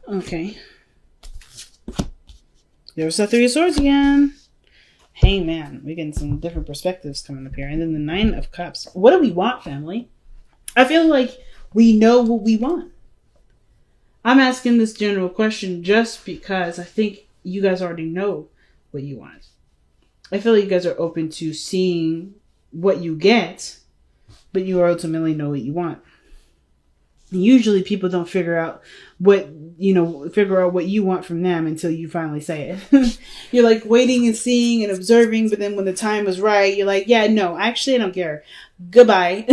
Okay. There's the Three of Swords again. Hey, man. We're getting some different perspectives coming up here. And then the Nine of Cups. What do we want, family? I feel like we know what we want. I'm asking this general question just because I think you guys already know what you want. I feel like you guys are open to seeing what you get, but you ultimately know what you want. Usually people don't figure out what you want from them until you finally say it. You're like waiting and seeing and observing, but then when the time is right, you're like, yeah, no, actually I don't care. Goodbye.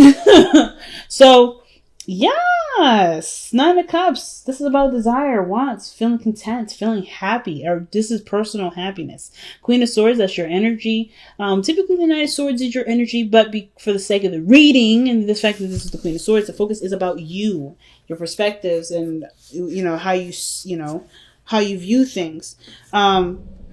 So, yes, Nine of Cups. This is about desire, wants, feeling content, feeling happy, or this is personal happiness. Queen of Swords, that's your energy. Typically the Knight of Swords is your energy, but for the sake of the reading and the fact that this is the Queen of Swords, the focus is about you, your perspectives, and how you view things.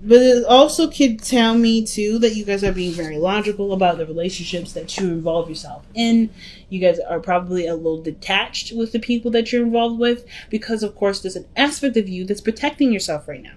But it also could tell me, too, that you guys are being very logical about the relationships that you involve yourself in. You guys are probably a little detached with the people that you're involved with because, of course, there's an aspect of you that's protecting yourself right now.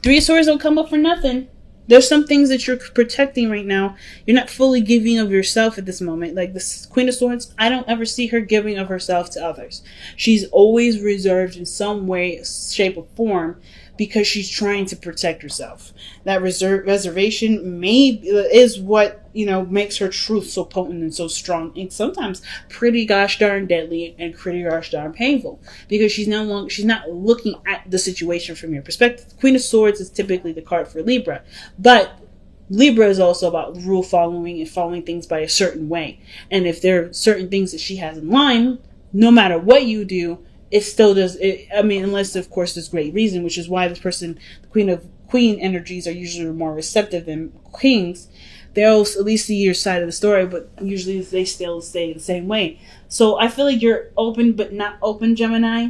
Three of Swords don't come up for nothing. There's some things that you're protecting right now. You're not fully giving of yourself at this moment. Like this Queen of Swords, I don't ever see her giving of herself to others. She's always reserved in some way, shape, or form because she's trying to protect herself. That reservation is what, makes her truth so potent and so strong, and sometimes pretty gosh darn deadly and pretty gosh darn painful, because she's not looking at the situation from your perspective. Queen of Swords is typically the card for Libra, but Libra is also about rule following and following things by a certain way. And if there are certain things that she has in line, no matter what you do, it still does it. I mean, unless of course there's great reason, which is why this person, the queen energies are usually more receptive than kings. They'll at least see your side of the story, but usually they still stay the same way. So I feel like you're open but not open, Gemini.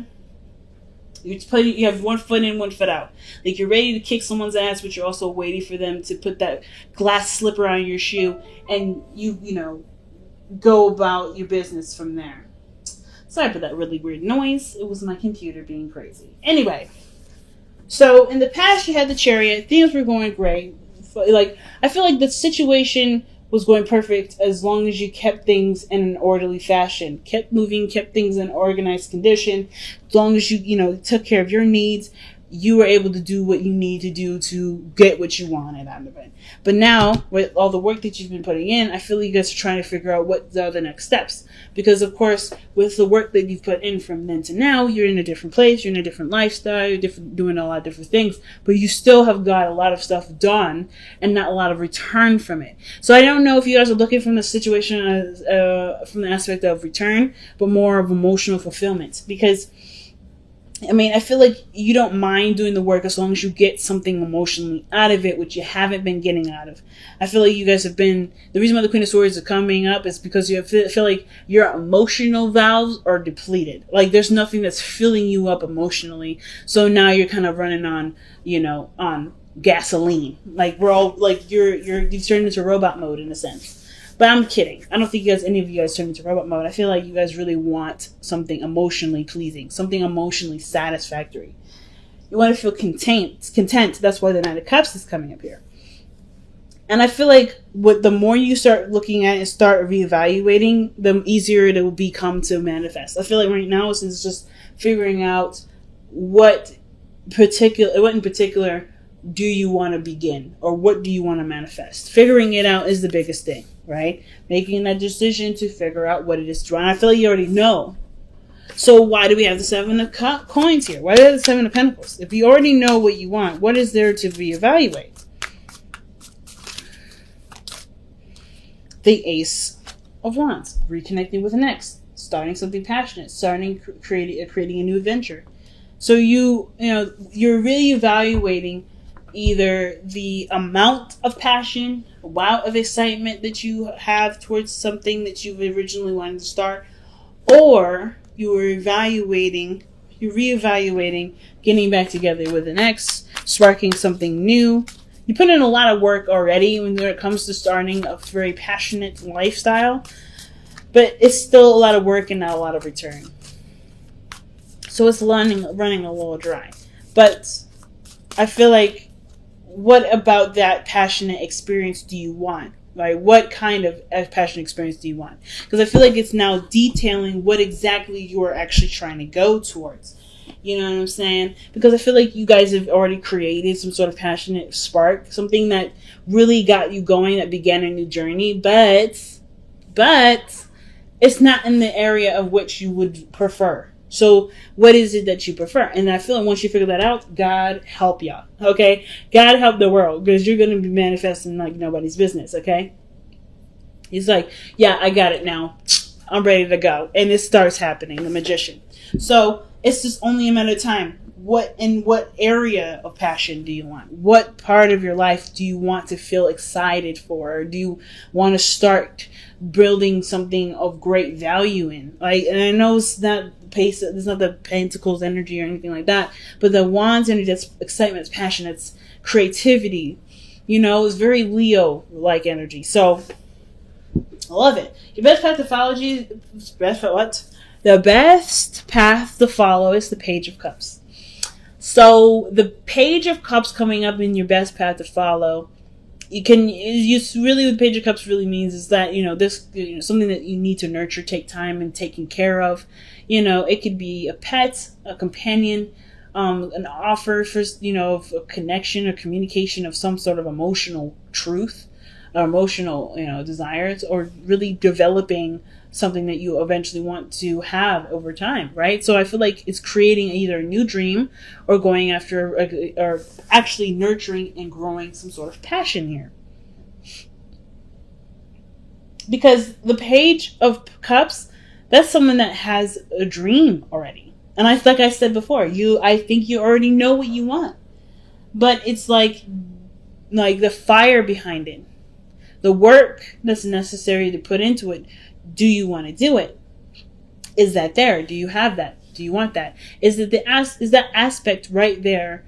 You have one foot in, one foot out. Like you're ready to kick someone's ass, but you're also waiting for them to put that glass slipper on your shoe, and you go about your business from there. Sorry for that really weird noise. It was my computer being crazy. Anyway, so in the past you had the Chariot. Things were going great. Like I feel like the situation was going perfect as long as you kept things in an orderly fashion, kept moving, kept things in organized condition. As long as you took care of your needs, you were able to do what you need to do to get what you wanted out of it. But now, with all the work that you've been putting in, I feel like you guys are trying to figure out what are the next steps. Because, of course, with the work that you've put in from then to now, you're in a different place, you're in a different lifestyle, you're doing a lot of different things, but you still have got a lot of stuff done and not a lot of return from it. So I don't know if you guys are looking from the situation as, from the aspect of return, but more of emotional fulfillment. Because I feel like you don't mind doing the work as long as you get something emotionally out of it, which you haven't been getting out of. I feel like you guys have been, the reason why the Queen of Swords is coming up is because you feel like your emotional valves are depleted. Like there's nothing that's filling you up emotionally. So now you're kind of running on, on gasoline. Like we're all, like you've turned into robot mode in a sense. But I'm kidding. I don't think any of you guys turn into robot mode. I feel like you guys really want something emotionally pleasing, something emotionally satisfactory. You want to feel content. That's why the Knight of Cups is coming up here. And I feel like the more you start looking at and start reevaluating, the easier it will become to manifest. I feel like right now, since it's just figuring out what in particular do you want to begin, or what do you want to manifest? Figuring it out is the biggest thing, right? Making that decision to figure out what it is to run. I feel like you already know. So why do we have the Seven of Coins here? Why do we have the Seven of Pentacles? If you already know what you want, what is there to reevaluate? The Ace of Wands. Reconnecting with an ex. Starting something passionate. Creating a new adventure. So you're really evaluating either the amount of passion, amount of excitement that you have towards something that you originally wanted to start, or you're reevaluating, getting back together with an ex, sparking something new. You put in a lot of work already when it comes to starting a very passionate lifestyle, but it's still a lot of work and not a lot of return. So it's running a little dry. But I feel like, what about that passionate experience do you want? Like, what kind of passionate experience do you want? Because I feel like it's now detailing what exactly you're actually trying to go towards. You know what I'm saying? Because I feel like you guys have already created some sort of passionate spark, something that really got you going, that began a new journey, but it's not in the area of which you would prefer. So what is it that you prefer? And I feel like once you figure that out, God help y'all. Okay? God help the world, because you're going to be manifesting like nobody's business. Okay? He's like, yeah, I got it now. I'm ready to go. And it starts happening, the magician. So it's just only a matter of time. What area of passion do you want? What part of your life do you want to feel excited for? Or do you want to start building something of great value in? Like, and I know it's not the Pentacles energy or anything like that, but the Wands energy, that's excitement, it's passion, it's creativity. You know, it's very Leo-like energy. So I love it. Your best path to follow, the best path to follow is the Page of Cups. So the Page of Cups coming up in your best path to follow, what Page of Cups really means is that, this, something that you need to nurture, take time and taking care of. It could be a pet, a companion, an offer for, of a connection or communication of some sort of emotional truth, or emotional, desires, or really developing something that you eventually want to have over time, right? So I feel like it's creating either a new dream or going after, or actually nurturing and growing some sort of passion here. Because the Page of Cups, that's someone that has a dream already. And like I said before, I think you already know what you want. But it's like the fire behind it. The work that's necessary to put into it. Do you want to do it? Is that there? Do you have that? Do you want that? Is that aspect right there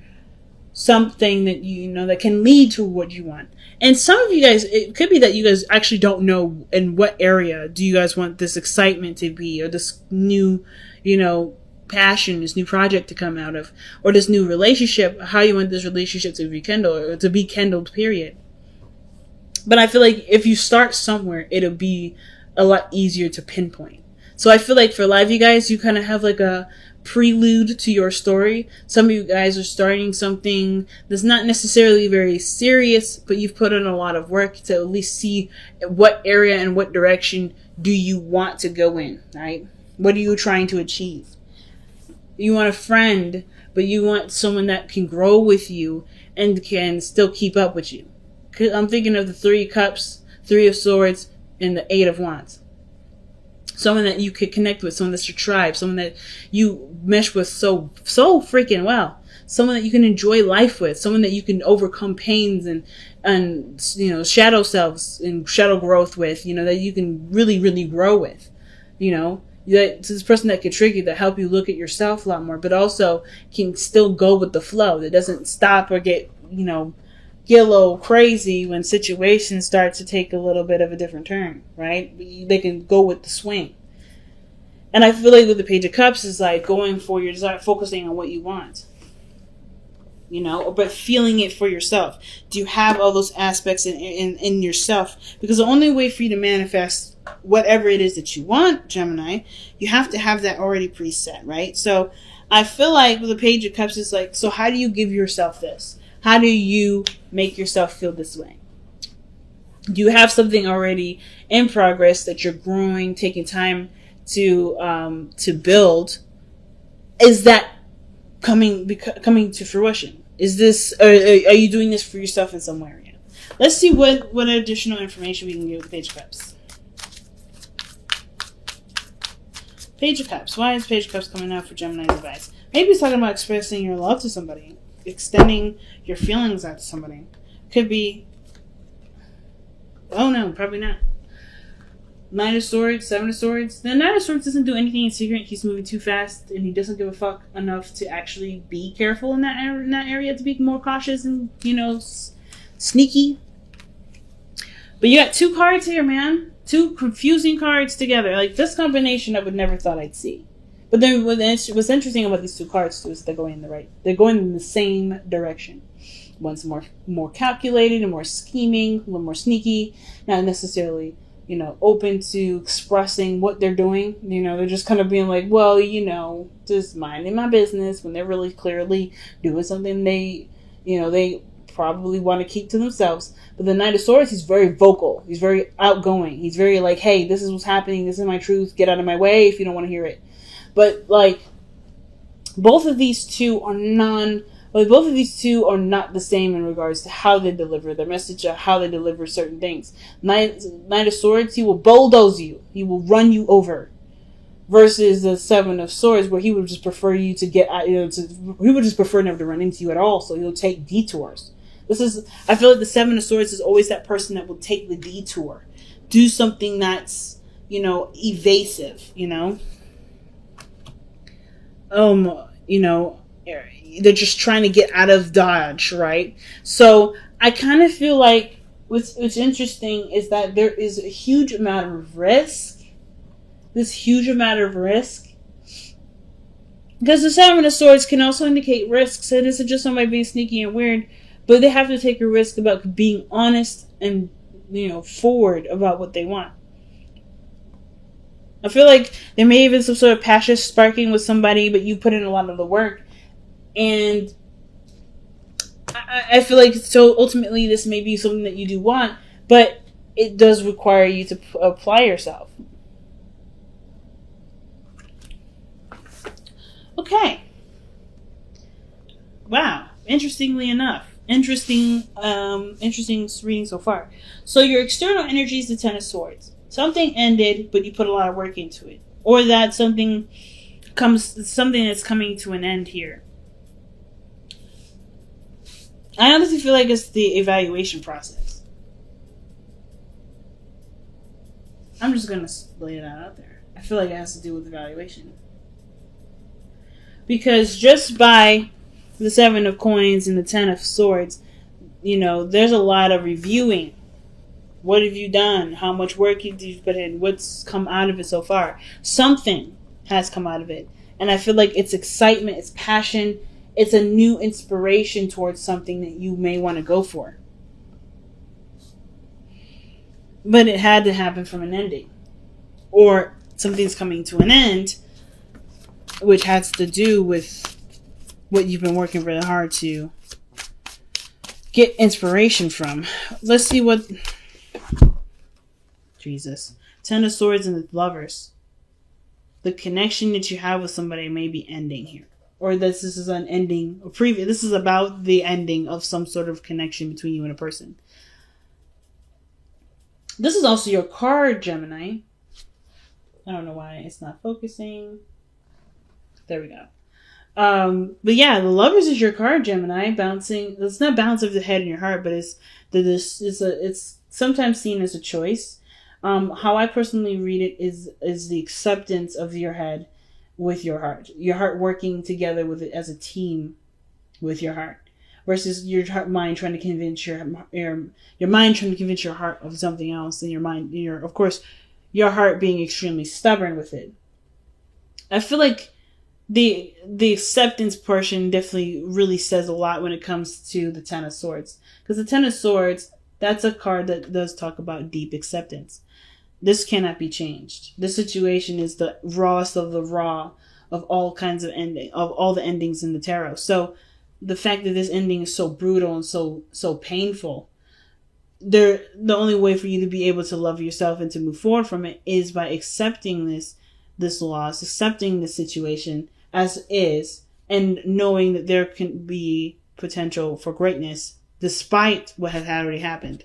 something that that can lead to what you want? And some of you guys, it could be that you guys actually don't know in what area do you guys want this excitement to be, or this new, passion, this new project to come out of, or this new relationship, how you want this relationship to rekindle, or to be kindled, period. But I feel like if you start somewhere, it'll be a lot easier to pinpoint. So I feel like for a lot of you guys, you kind of have like a prelude to your story. Some of you guys are starting something that's not necessarily very serious, but you've put in a lot of work to at least see what area and what direction do you want to go in, right? What are you trying to achieve? You want a friend, but you want someone that can grow with you and can still keep up with you. I'm thinking of the 3 Cups, 3 of Swords, and the 8 of Wands. Someone that you could connect with, someone that's your tribe, someone that you mesh with so freaking well. Someone that you can enjoy life with, someone that you can overcome pains and shadow selves and shadow growth with, that you can really, really grow with. It's this person that can trigger you, that help you look at yourself a lot more, but also can still go with the flow, that doesn't stop or get a little crazy when situations start to take a little bit of a different turn, right? They can go with the swing. And I feel like with the Page of Cups is like going for your desire, focusing on what you want, but feeling it for yourself. Do you have all those aspects in yourself? Because the only way for you to manifest whatever it is that you want, Gemini, you have to have that already preset, right? So I feel like with the Page of Cups, it's like, so how do you give yourself this? How do you make yourself feel this way? Do you have something already in progress that you're growing, taking time to build? Is that coming to fruition? Is this? Are you doing this for yourself in some area? Let's see what additional information we can get with the Page of Cups. Page of Cups. Why is Page of Cups coming out for Gemini's advice? Maybe it's talking about expressing your love to somebody. Extending your feelings out to somebody. Could be, oh no, probably not. 9 of Swords, 7 of Swords. The 9 of Swords doesn't do anything in secret. He's moving too fast, and he doesn't give a fuck enough to actually be careful in that area, to be more cautious and, sneaky. But you got 2 cards here, man. 2 confusing cards together. Like, this combination I would never thought I'd see. But then what's interesting about these two cards too is they're going in the same direction. One's more calculated and more scheming, a little more sneaky, not necessarily, open to expressing what they're doing. They're just kind of being like, well, just minding my business, when they're really clearly doing something they probably want to keep to themselves. But the Knight of Swords, he's very vocal. He's very outgoing. He's very like, hey, this is what's happening. This is my truth. Get out of my way if you don't want to hear it. But like, both of these two are not the same in regards to how they deliver their message or how they deliver certain things. Knight of Swords, he will bulldoze you. He will run you over. Versus the Seven of Swords, where he would just prefer you to get, he would just prefer never to run into you at all. So he'll take detours. I feel like the Seven of Swords is always that person that will take the detour, do something that's, evasive. They're just trying to get out of Dodge, right? So I kind of feel like what's interesting is that there is a huge amount of risk. This huge amount of risk. Because the Seven of Swords can also indicate risks. And this is just somebody being sneaky and weird. But they have to take a risk about being honest and, forward about what they want. I feel like there may have been some sort of passion sparking with somebody, but you put in a lot of the work. And I feel like, so ultimately this may be something that you do want, but it does require you to apply yourself. Okay. Wow. Interestingly enough. Interesting reading so far. So your external energy is the Ten of Swords. Something ended, but you put a lot of work into it. Or that something that's coming to an end here. I honestly feel like it's the evaluation process. I'm just going to lay that out there. I feel like it has to do with evaluation. Because just by the Seven of Coins and the Ten of Swords, there's a lot of reviewing. What have you done? How much work did you put in? What's come out of it so far? Something has come out of it. And I feel like it's excitement, it's passion, it's a new inspiration towards something that you may want to go for. But it had to happen from an ending. Or something's coming to an end, which has to do with what you've been working really hard to get inspiration from. Let's see what... Jesus. Ten of Swords and the Lovers. The connection that you have with somebody may be ending here. Or this is an ending. This is about the ending of some sort of connection between you and a person. This is also your card, Gemini. I don't know why it's not focusing. There we go. But yeah, the Lovers is your card, Gemini. Bouncing. It's not bounce of the head and your heart, but it's sometimes seen as a choice. How I personally read it is the acceptance of your head with your heart working together with it as a team with your heart, versus your mind trying to convince your mind trying to convince your heart of something else, and your heart being extremely stubborn with it. I feel like the acceptance portion definitely really says a lot when it comes to the Ten of Swords, because the Ten of Swords, that's a card that does talk about deep acceptance. This cannot be changed. This situation is the rawest of the raw of all kinds of all the endings in the tarot. So the fact that this ending is so brutal and so painful, the only way for you to be able to love yourself and to move forward from it is by accepting this loss, accepting the situation as is, and knowing that there can be potential for greatness despite what has already happened.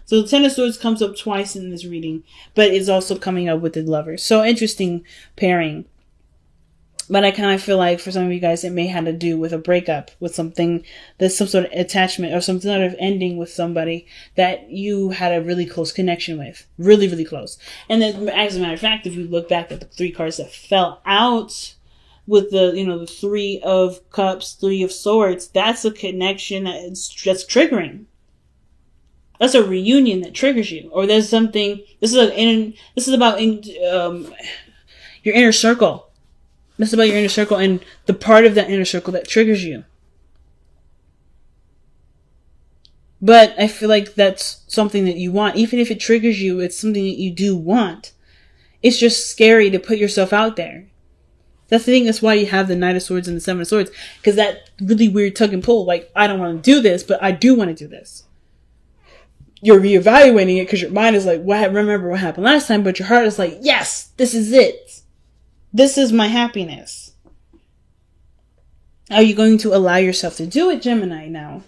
So the Ten of Swords comes up twice in this reading, but it's also coming up with the Lovers. So interesting pairing. But I kind of feel like for some of you guys, it may have to do with a breakup, with something that's some sort of attachment or some sort of ending with somebody that you had a really close connection with. Really, really close. And then, as a matter of fact, if you look back at the three cards that fell out with the Three of Cups, Three of Swords, that's a connection that's triggering. That's a reunion that triggers you, or there's something. This is about your inner circle. That's about your inner circle and the part of that inner circle that triggers you. But I feel like that's something that you want. Even if it triggers you, it's something that you do want. It's just scary to put yourself out there. That's the thing. That's why you have the Knight of Swords and the Seven of Swords. Because that really weird tug and pull. Like, I don't want to do this, but I do want to do this. You're reevaluating it because your mind is like, remember what happened last time? But your heart is like, yes, this is it. This is my happiness. Are you going to allow yourself to do it, Gemini, now?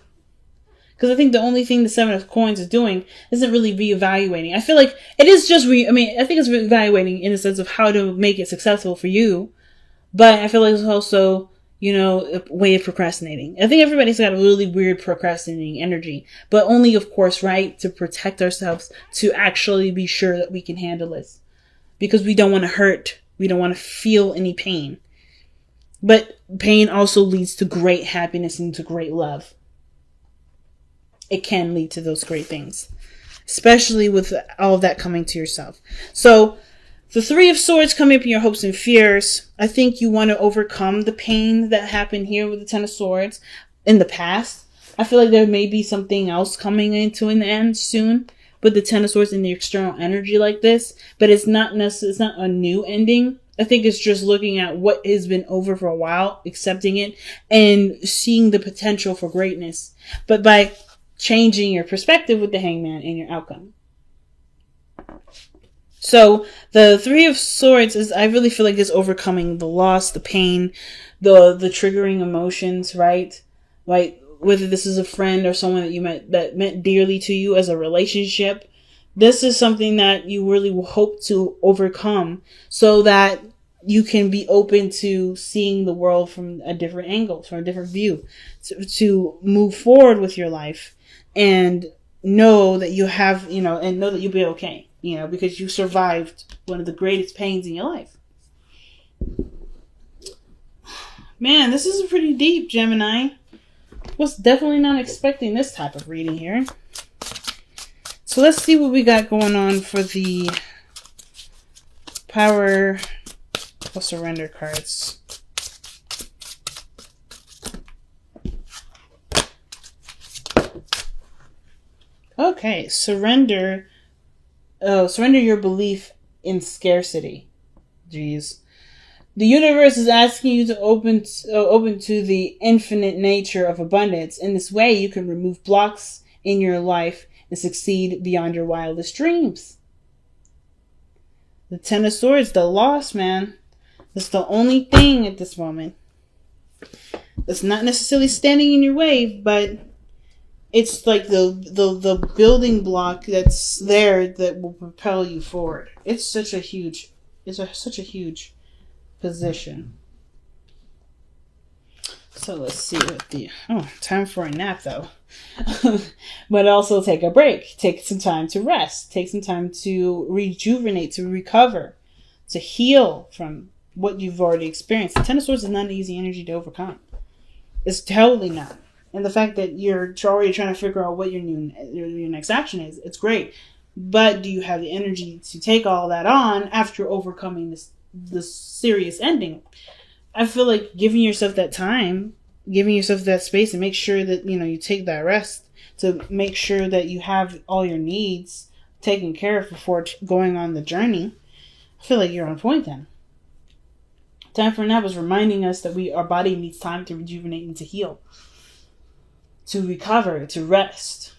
Because I think the only thing the Seven of Coins is doing isn't really reevaluating. I feel like it is just I think it's reevaluating in the sense of how to make it successful for you. But I feel like it's also, a way of procrastinating. I think everybody's got a really weird procrastinating energy. But only, of course, right, to protect ourselves, to actually be sure that we can handle this. Because we don't want to hurt. We don't want to feel any pain. But pain also leads to great happiness and to great love. It can lead to those great things. Especially with all of that coming to yourself. So, the Three of Swords coming up in your hopes and fears. I think you want to overcome the pain that happened here with the Ten of Swords in the past. I feel like there may be something else coming into an end soon with the Ten of Swords and the external energy like this. But it's not a new ending. I think it's just looking at what has been over for a while, accepting it, and seeing the potential for greatness. But by changing your perspective with the Hangman and your outcome. So the Three of Swords I really feel like is overcoming the loss, the pain, the triggering emotions, right? Like whether this is a friend or someone that you met that meant dearly to you as a relationship. This is something that you really hope to overcome so that you can be open to seeing the world from a different angle, from a different view, to move forward with your life and know that you have, and know that you'll be okay. Because you survived one of the greatest pains in your life. Man, this is pretty deep, Gemini. Was definitely not expecting this type of reading here. So let's see what we got going on for the power or surrender cards. Okay, surrender your belief in scarcity. Jeez. The universe is asking you to open to the infinite nature of abundance. In this way, you can remove blocks in your life and succeed beyond your wildest dreams. The Ten of Swords, the loss, man. That's the only thing at this moment. That's not necessarily standing in your way, but it's like the building block that's there that will propel you forward. It's such a huge position. So let's see what time for a nap though. But also take a break. Take some time to rest. Take some time to rejuvenate, to recover, to heal from what you've already experienced. The Ten of Swords is not an easy energy to overcome. It's totally not. And the fact that you're already trying to figure out what your next action is, it's great. But do you have the energy to take all that on after overcoming this serious ending? I feel like giving yourself that time, giving yourself that space, and make sure that you take that rest to make sure that you have all your needs taken care of before going on the journey. I feel like you're on point then. Time for a nap is reminding us that our body needs time to rejuvenate and to heal, to recover, to rest.